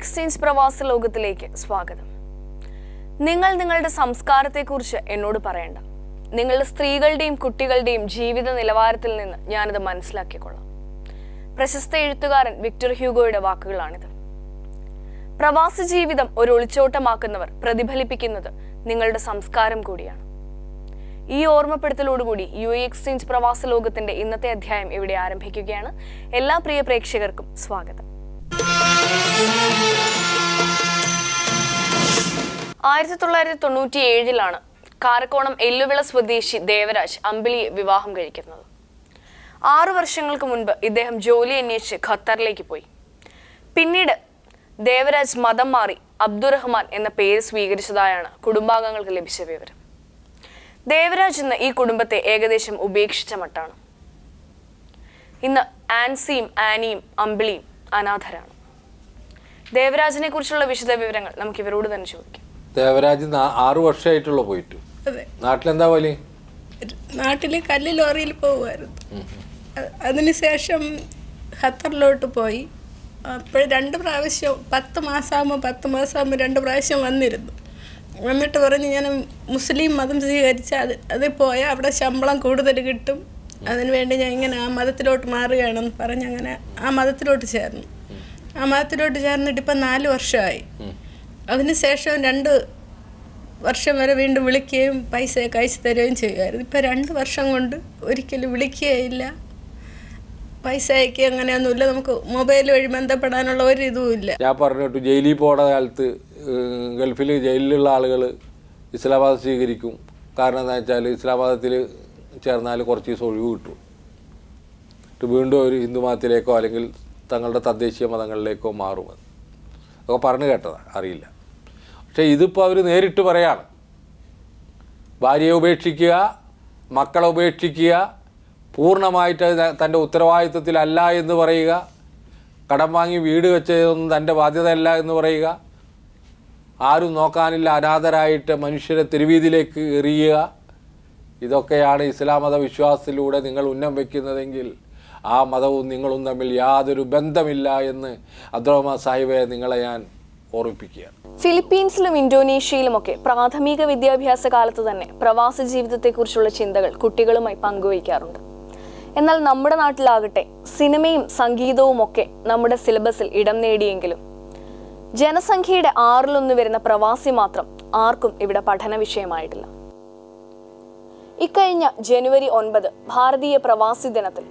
Exchange പ്രവാസ ലോകത്തിലേക്ക് സ്വാഗതം. നിങ്ങളുടെ സംസ്കാരത്തെക്കുറിച്ച് എന്നോട് പറയണ്ട. നിങ്ങളുടെ സ്ത്രീകളുടെയും കുട്ടികളുടെയും ജീവിത നിലവാരത്തിൽ നിന്ന് ഞാനത് മനസ്സിലാക്കിക്കൊള്ളാം. പ്രശസ്ത എഴുത്തുകാരൻ വിക്ടർ ഹ്യൂഗോയുടെ വാക്കുകളാണിത്. പ്രവാസ ജീവിതം ഒരു ഒളിച്ചോട്ടമാക്കുന്നവർ പ്രതിഫലിപ്പിക്കുന്നത് നിങ്ങളുടെ സംസ്കാരം കൂടിയാണ്. ഈ ഓർമ്മപ്പെടുത്തലോടുകൂടി എക്സ്ചേഞ്ച് പ്രവാസ ലോകത്തിന്റെ ഇന്നത്തെ അധ്യായം ഇവിടെ ആരംഭിക്കുകയാണ്. എല്ലാ പ്രിയ പ്രേക്ഷകർക്കും സ്വാഗതം. 1997 കാരക്കോണം എല്ലുവിള സ്വദേശി ദേവരാജ് അമ്പിളിയെ വിവാഹം കഴിക്കുന്നത്. 6 വർഷങ്ങൾക്ക് മുൻപ് ഇദ്ദേഹം ജോലി അന്വേഷിച്ച് ഖത്തറിലേക്ക് പോയി. പിന്നീട് ദേവരാജ് മതം മാറി അബ്ദുറഹ്മാൻ എന്ന പേര് സ്വീകരിച്ചതായാണ് കുടുംബാംഗങ്ങൾക്ക് ലഭിച്ച വിവരം. ദേവരാജ് ഇന്ന് ഈ കുടുംബത്തെ ഏകദേശം ഉപേക്ഷിച്ച മട്ടാണ്. ഇന്ന് ആൻസിയും ആനിയും അമ്പിളിയും അനാഥരാണ്. ദേവരാജിനെ കുറിച്ചുള്ള വിശദ വിവരങ്ങൾ നമുക്ക് ഇവരോട് തന്നെ ചോദിക്കാം. ദേവരാജ് 6 വർഷമായിട്ടുള്ള പോയിട്ട്. നാട്ടിലെന്താ പോലെ? നാട്ടിൽ കല്ല് ലോറിയിൽ പോകുമായിരുന്നു. അതിനുശേഷം ഖത്തറിലോട്ട് പോയി. അപ്പോൾ 2 പ്രാവശ്യം 10 മാസമാകുമ്പോൾ 2 പ്രാവശ്യം വന്നിരുന്നു. വന്നിട്ട് പറഞ്ഞ് ഞാൻ മുസ്ലിം മതം സ്വീകരിച്ച് അത് പോയാൽ അവിടെ ശമ്പളം കൂടുതൽ കിട്ടും, അതിനുവേണ്ടി ഞാൻ ഇങ്ങനെ ആ മതത്തിലോട്ട് മാറുകയാണെന്ന് പറഞ്ഞ് അങ്ങനെ ആ മതത്തിലോട്ട് ചേർന്നു. ആ മതത്തിലോട്ട് ചേർന്നിട്ട് ഇപ്പം 4 വർഷമായി. അതിനുശേഷം 2 വർഷം വരെ വീണ്ടും വിളിക്കുകയും പൈസയൊക്കെ അയച്ചു തരികയും ചെയ്യുമായിരുന്നു. ഇപ്പം 2 വർഷം കൊണ്ട് ഒരിക്കലും വിളിക്കുകയില്ല, പൈസ അയക്കുക അങ്ങനെയൊന്നുമില്ല. നമുക്ക് മൊബൈൽ വഴി ബന്ധപ്പെടാനുള്ള ഒരു ഇതുമില്ല. ഞാൻ പറഞ്ഞിട്ട് ജയിലിൽ പോകുന്ന കാലത്ത് ഗൾഫിൽ ജയിലിലുള്ള ആളുകൾ ഇസ്ലാം മതം സ്വീകരിക്കും. കാരണം എന്താ വെച്ചാൽ ഇസ്ലാം മതത്തിൽ ചേർന്നാൽ കുറച്ച് ദിവസം ഒഴിവ് കിട്ടും. വീണ്ടും ഒരു ഹിന്ദു മതത്തിലേക്കോ അല്ലെങ്കിൽ തങ്ങളുടെ തദ്ദേശീയ മതങ്ങളിലേക്കോ മാറുമെന്ന് അതൊക്കെ പറഞ്ഞു കേട്ടതാണ്, അറിയില്ല. പക്ഷേ ഇതിപ്പോൾ അവർ നേരിട്ട് പറയാണ്. ഭാര്യയെ ഉപേക്ഷിക്കുക, മക്കളെ ഉപേക്ഷിക്കുക, പൂർണ്ണമായിട്ട് തൻ്റെ ഉത്തരവാദിത്വത്തിലല്ല എന്ന് പറയുക, കടം വാങ്ങി വീട് വെച്ചതൊന്നും തൻ്റെ ബാധ്യതയല്ല എന്ന് പറയുക, ആരും നോക്കാനില്ല, അനാഥരായിട്ട് മനുഷ്യരെ തെരുവീതിയിലേക്ക് എറിയുക, ഇതൊക്കെയാണ് ഇസ്ലാം മത വിശ്വാസത്തിലൂടെ നിങ്ങൾ ഉന്നം വയ്ക്കുന്നതെങ്കിൽ ആ മതവും നിങ്ങളും തമ്മിൽ യാതൊരു ബന്ധമില്ല എന്ന് അബ്ദുറഹ്മാൻ സാഹിബെ നിങ്ങളെ ഞാൻ ഓർമ്മിപ്പിക്കുകയാണ്. ഫിലിപ്പീൻസിലും ഇന്തോനേഷ്യയിലുമൊക്കെ പ്രാഥമിക വിദ്യാഭ്യാസ കാലത്ത് തന്നെ പ്രവാസ ജീവിതത്തെക്കുറിച്ചുള്ള ചിന്തകൾ കുട്ടികളുമായി പങ്കുവയ്ക്കാറുണ്ട്. എന്നാൽ നമ്മുടെ നാട്ടിലാകട്ടെ സിനിമയും സംഗീതവും ഒക്കെ നമ്മുടെ സിലബസിൽ ഇടം നേടിയെങ്കിലും ജനസംഖ്യയുടെ 1/6 വരുന്ന പ്രവാസി മാത്രം ആർക്കും ഇവിടെ പഠന വിഷയമായിട്ടില്ല. ഇക്കഴിഞ്ഞ ജനുവരി 9 ഭാരതീയ പ്രവാസി ദിനത്തിൽ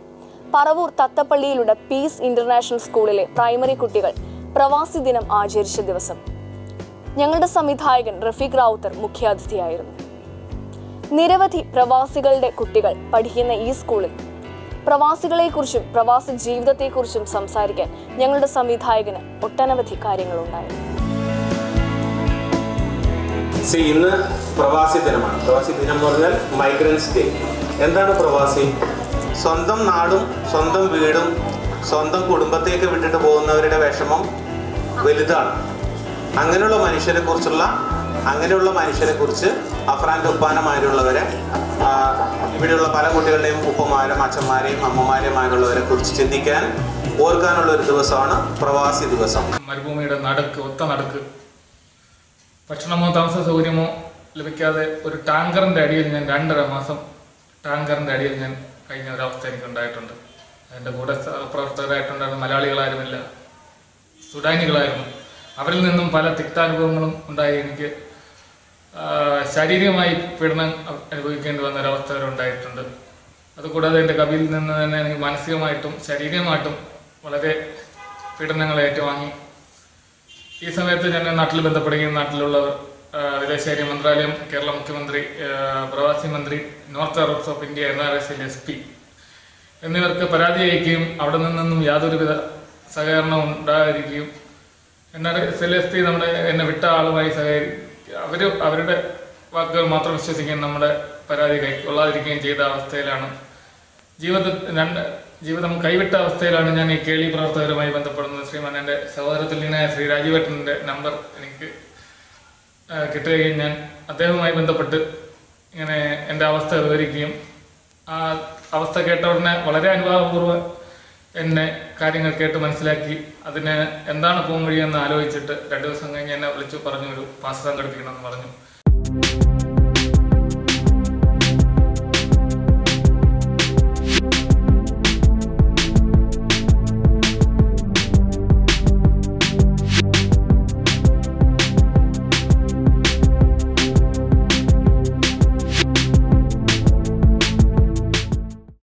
പറവൂർ തത്തപ്പള്ളിയിലുള്ള പീസ് ഇന്റർനാഷണൽ സ്കൂളിലെ പ്രൈമറി കുട്ടികൾ പ്രവാസി ദിനം ആചരിച്ച ദിവസം ഞങ്ങളുടെ സംവിധായകൻ റഫീഖ് റാവുത്തർ മുഖ്യാതിഥിയായിരുന്നു. നിരവധി പ്രവാസികളുടെ കുട്ടികൾ പഠിക്കുന്ന ഈ സ്കൂളിൽ പ്രവാസികളെക്കുറിച്ചും പ്രവാസ ജീവിതത്തെക്കുറിച്ചും സംസാരിക്കാൻ ഞങ്ങളുടെ സംവിധായകന് ഒട്ടനവധി കാര്യങ്ങളുണ്ടായിരുന്നു. ഇന്ന് പ്രവാസി ദിനമാണ്. പ്രവാസി ദിനം എന്ന് പറഞ്ഞാൽ മൈഗ്രൻസ് ഡേ. എന്താണ് പ്രവാസി? സ്വന്തം നാടും സ്വന്തം വീടും സ്വന്തം കുടുംബത്തേക്ക് വിട്ടിട്ട് പോകുന്നവരുടെ വിഷമം വലുതാണ്. അങ്ങനെയുള്ള മനുഷ്യരെ കുറിച്ച് അഫ്രാൻ്റെ ഉപ്പാനമാരുള്ളവരെ, ഇവിടെയുള്ള പല കുട്ടികളുടെയും ഉപ്പമാരും അച്ഛന്മാരെയും അമ്മമാരെയുമായുള്ളവരെ കുറിച്ച് ചിന്തിക്കാൻ ഓർക്കാനുള്ള ഒരു ദിവസമാണ് പ്രവാസി ദിവസം. മരുഭൂമിയുടെ ഒത്ത നടുക്ക് ഭക്ഷണമോ താമസ സൗകര്യമോ ലഭിക്കാതെ ഒരു ടാങ്കറിൻ്റെ അടിയിൽ ഞാൻ 2.5 മാസം ടാങ്കറിൻ്റെ അടിയിൽ ഞാൻ കഴിഞ്ഞ ഒരവസ്ഥ എനിക്കുണ്ടായിട്ടുണ്ട്. എൻ്റെ കൂടെ പ്രവർത്തകരായിട്ടുണ്ടായിരുന്ന മലയാളികളായിരുന്നില്ല, സുഡാനികളായിരുന്നു. അവരിൽ നിന്നും പല തിക്താനുഭവങ്ങളും ഉണ്ടായി. എനിക്ക് ശാരീരികമായി പീഡനം അനുഭവിക്കേണ്ടി വന്ന ഒരവസ്ഥ വരെ ഉണ്ടായിട്ടുണ്ട്. അതുകൂടാതെ എൻ്റെ കവിയിൽ നിന്ന് തന്നെ എനിക്ക് മാനസികമായിട്ടും ശാരീരികമായിട്ടും വളരെ പീഡനങ്ങൾ ഏറ്റുവാങ്ങി. ഈ സമയത്ത് ഞാൻ നാട്ടിൽ ബന്ധപ്പെടുകയും നാട്ടിലുള്ളവർ, വിദേശകാര്യ മന്ത്രാലയം, കേരള മുഖ്യമന്ത്രി, പ്രവാസി മന്ത്രി, north Roots of India NRS SP എന്നിവർക്ക് പരാതി അയക്കുകയും അവിടെ നിന്നൊന്നും യാതൊരുവിധ സഹകരണവും ഉണ്ടായിരിക്കുകയും NRS SP എന്നെ വിട്ട ആളുമായി അവരുടെ വാക്കുകൾ മാത്രം വിശ്വസിക്കുകയും നമ്മുടെ പരാതി കൈക്കൊള്ളാതിരിക്കുകയും ചെയ്ത അവസ്ഥയിലാണ് ജീവിതം കൈവിട്ട അവസ്ഥയിലാണ് ഞാൻ ഈ കേളി പ്രവർത്തകരുമായി ബന്ധപ്പെടുന്നത്. ശ്രീമാൻ എൻ്റെ സഹോദരത്തുല്യനായ ശ്രീ രാജീവേട്ടൻ്റെ നമ്പർ എനിക്ക് കിട്ടുകയും ഞാൻ അദ്ദേഹവുമായി ബന്ധപ്പെട്ട് ഇങ്ങനെ എൻ്റെ അവസ്ഥ വിവരിക്കുകയും ആ അവസ്ഥ കേട്ട ഉടനെ വളരെ അനുഭാവപൂർവ്വം എന്നെ കാര്യങ്ങൾ കേട്ട് മനസ്സിലാക്കി അതിന് എന്താണ് പോകാൻ കഴിയുമെന്ന് ആലോചിച്ചിട്ട് 2 ദിവസം കഴിഞ്ഞ് എന്നെ വിളിച്ചു പറഞ്ഞു, ഒരു പാസ് സംഘടിപ്പിക്കണമെന്ന് പറഞ്ഞു.